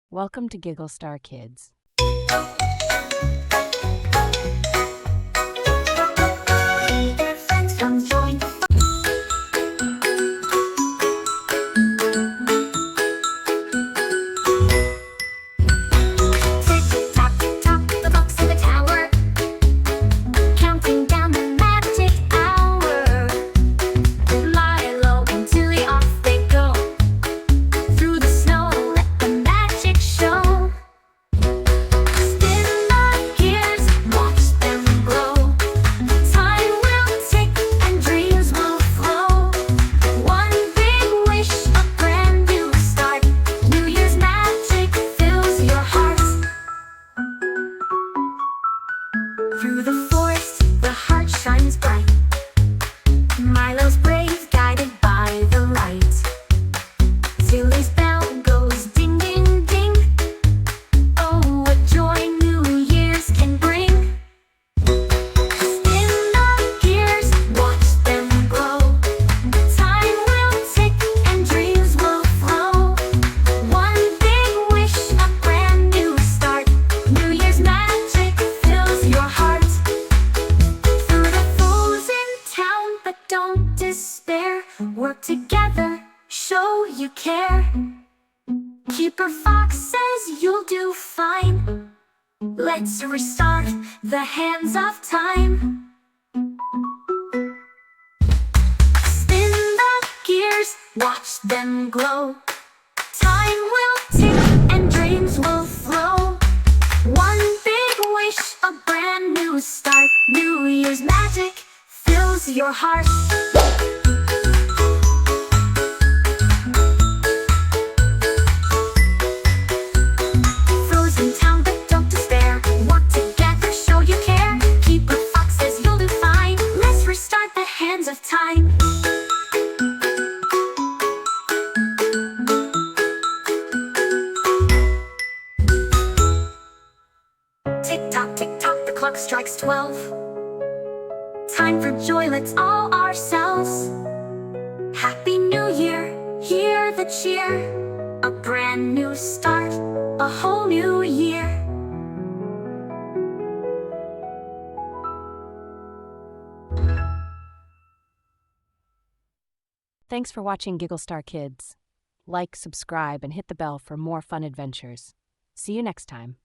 Welcome to Giggle Star Kids. Friends come join. Tick-Tock, tick-tock, the clock's in the tower, counting down the magic hour. Lie low and Tilly off they go, through the snow let the magic show. Spin the gears, watch them glow. Time will tick and dreams will flow. One big wish, a brand new start. New Year's magic fills your heart. Through the forest, the heart shines bright. Milo's brave, guided by the light. Tilly's bell goes ding, ding, ding. Oh, what joy New Year's can bring. Spin the gears, watch them glow. Time will tick and dreams will flow. One big wish, a brand new start. New Year's magic fills your heart. Through the foes in town, but don't despair. Work together, show you care. Keeper Fox says you'll do fine. Let's restart the hands of time. Spin the gears, watch them glow. Time will tick and dreams will flow. One big wish, a brand new start. New Year's magic fills your heart. Frozen town, but don't despair. Work together, show you care. Keeper Fox says you'll do fine. Let's restart the hands of time. Tick-tock, tick-tock, the clock strikes 12. Time for joy, let's all ourselves. Happy New Year, hear the cheer. A brand new start, a whole new year. Thanks for watching Giggle Star Kids. Like, subscribe, and hit the bell for more fun adventures. See you next time.